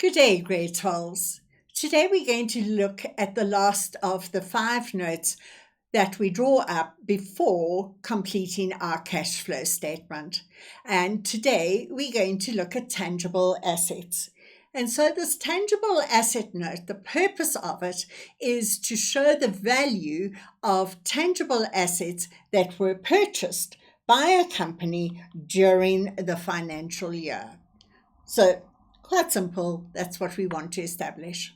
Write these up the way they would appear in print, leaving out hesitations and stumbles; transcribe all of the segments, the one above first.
Good day, grade 12s. Today we're going to look at the last of the 5 notes that we draw up before completing our cash flow statement. And today we're going to look at tangible assets. And so this tangible asset note, the purpose of it is to show the value of tangible assets that were purchased by a company during the financial year. So quite simple, that's what we want to establish.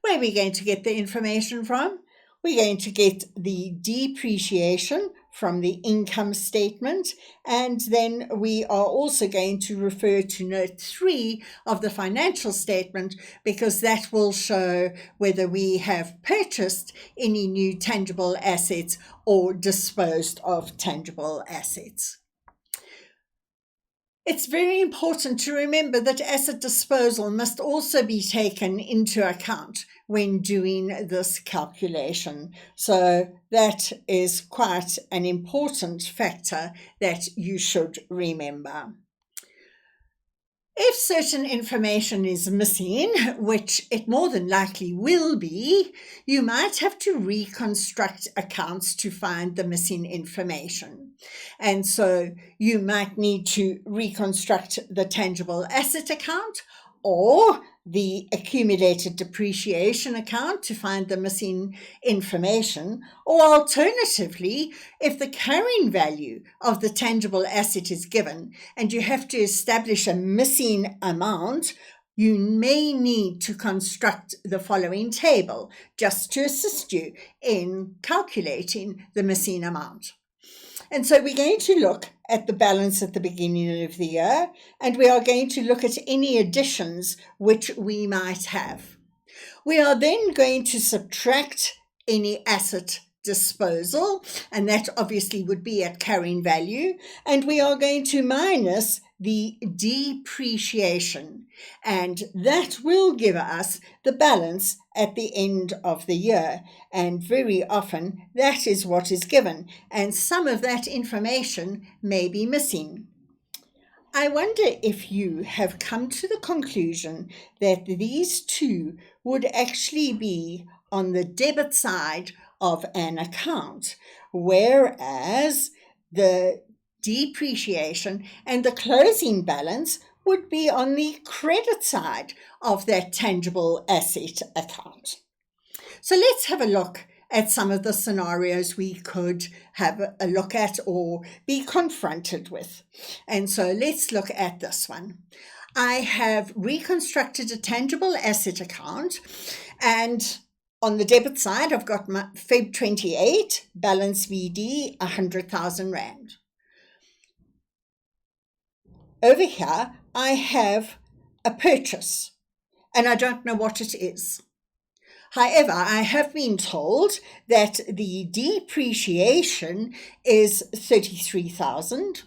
Where are we going to get the information from? We're going to get the depreciation from the income statement, and then we are also going to refer to note 3 of the financial statement because that will show whether we have purchased any new tangible assets or disposed of tangible assets. It's very important to remember that asset disposal must also be taken into account when doing this calculation. So that is quite an important factor that you should remember. If certain information is missing, which it more than likely will be, you might have to reconstruct accounts to find the missing information. And so you might need to reconstruct the tangible asset account or the accumulated depreciation account to find the missing information, or alternatively, if the carrying value of the tangible asset is given and you have to establish a missing amount, you may need to construct the following table just to assist you in calculating the missing amount. And so we're going to look at the balance at the beginning of the year, and we are going to look at any additions which we might have. We are then going to subtract any asset disposal, and that obviously would be at carrying value, and we are going to minus the depreciation, and that will give us the balance at the end of the year. And very often that is what is given, and some of that information may be missing. I wonder if you have come to the conclusion that these two would actually be on the debit side of an account, whereas the depreciation and the closing balance would be on the credit side of that tangible asset account. So let's have a look at some of the scenarios we could have a look at or be confronted with. And so let's look at this one. I have reconstructed a tangible asset account, and on the debit side, I've got my Feb 28, balance VD, 100,000 Rand. Over here, I have a purchase, and I don't know what it is. However, I have been told that the depreciation is 33,000,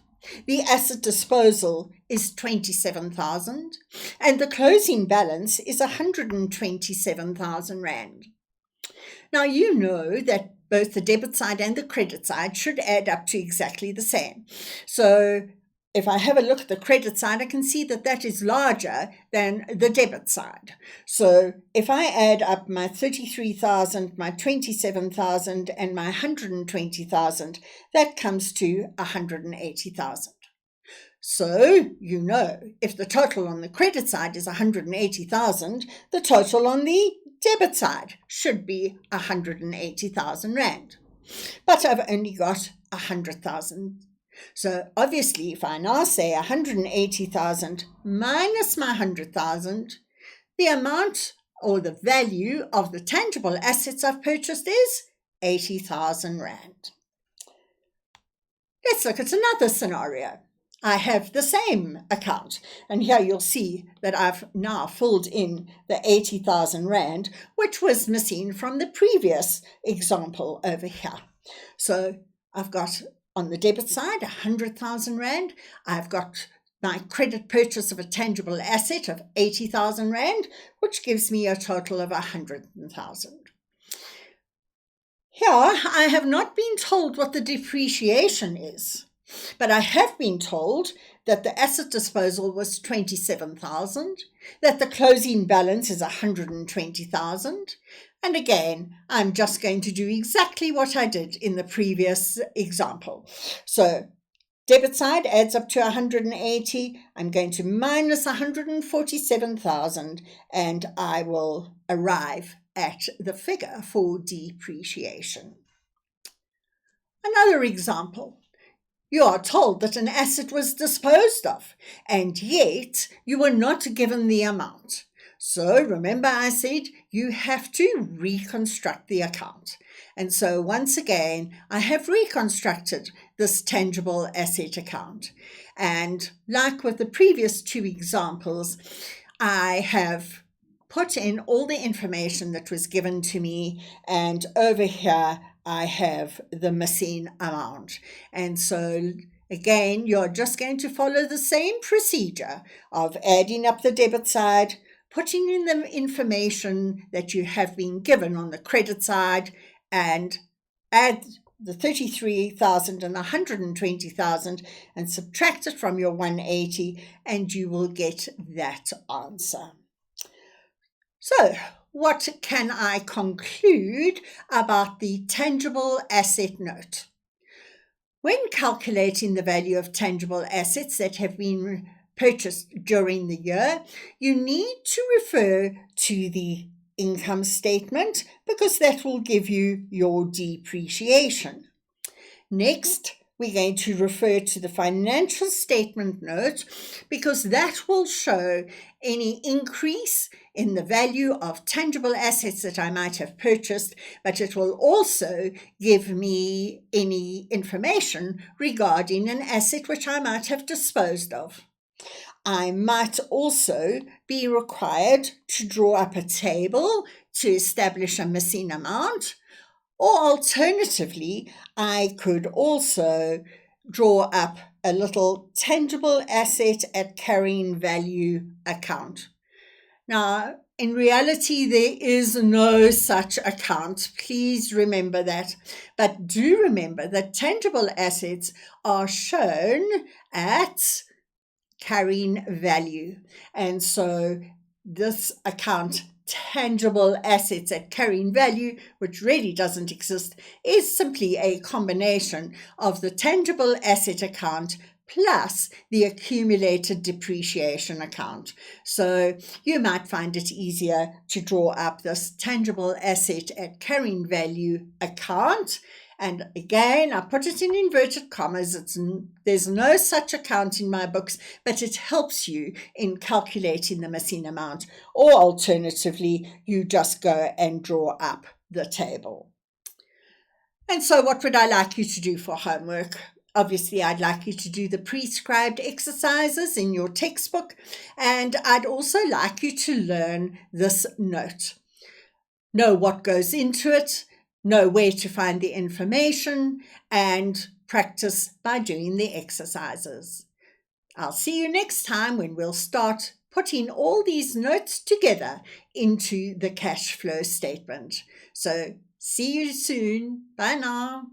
the asset disposal is 27,000, and the closing balance is 127,000 Rand. Now, you know that both the debit side and the credit side should add up to exactly the same. So if I have a look at the credit side, I can see that that is larger than the debit side. So if I add up my 33,000, my 27,000, and my 120,000, that comes to 180,000. So, you know, if the total on the credit side is 180,000, the total on the debit side should be 180,000 Rand. But I've only got 100,000. So obviously, if I now say 180,000 minus my 100,000, the amount or the value of the tangible assets I've purchased is 80,000 Rand. Let's look at another scenario. I have the same account, and here you'll see that I've now filled in the 80,000 Rand, which was missing from the previous example over here. So I've got on the debit side 100,000 Rand. I've got my credit purchase of a tangible asset of 80,000 Rand, which gives me a total of 100,000. Here, I have not been told what the depreciation is. But I have been told that the asset disposal was 27,000, that the closing balance is 120,000. And again, I'm just going to do exactly what I did in the previous example. So debit side adds up to 180. I'm going to minus 147,000 and I will arrive at the figure for depreciation. Another example. You are told that an asset was disposed of, and yet you were not given the amount. So remember I said you have to reconstruct the account. And so once again, I have reconstructed this tangible asset account. And like with the previous two examples, I have put in all the information that was given to me, and over here I have the missing amount. And so again, you're just going to follow the same procedure of adding up the debit side, putting in the information that you have been given on the credit side, and add the 33,000 and 120,000 and subtract it from your 180, and you will get that answer. So, what can I conclude about the tangible asset note? When calculating the value of tangible assets that have been purchased during the year, you need to refer to the income statement because that will give you your depreciation. Next, we're going to refer to the financial statement note because that will show any increase in the value of tangible assets that I might have purchased, but it will also give me any information regarding an asset which I might have disposed of. I might also be required to draw up a table to establish a missing amount. Or alternatively, I could also draw up a little tangible asset at carrying value account. Now, in reality, there is no such account. Please remember that. But do remember that tangible assets are shown at carrying value. And so this account, tangible assets at carrying value, which really doesn't exist, is simply a combination of the tangible asset account plus the accumulated depreciation account. So you might find it easier to draw up this tangible asset at carrying value account. And again, I put it in inverted commas. There's no such account in my books, but it helps you in calculating the missing amount. Or alternatively, you just go and draw up the table. And so what would I like you to do for homework? Obviously, I'd like you to do the prescribed exercises in your textbook, and I'd also like you to learn this note. Know what goes into it, know where to find the information, and practice by doing the exercises. I'll see you next time when we'll start putting all these notes together into the cash flow statement. So see you soon. Bye now.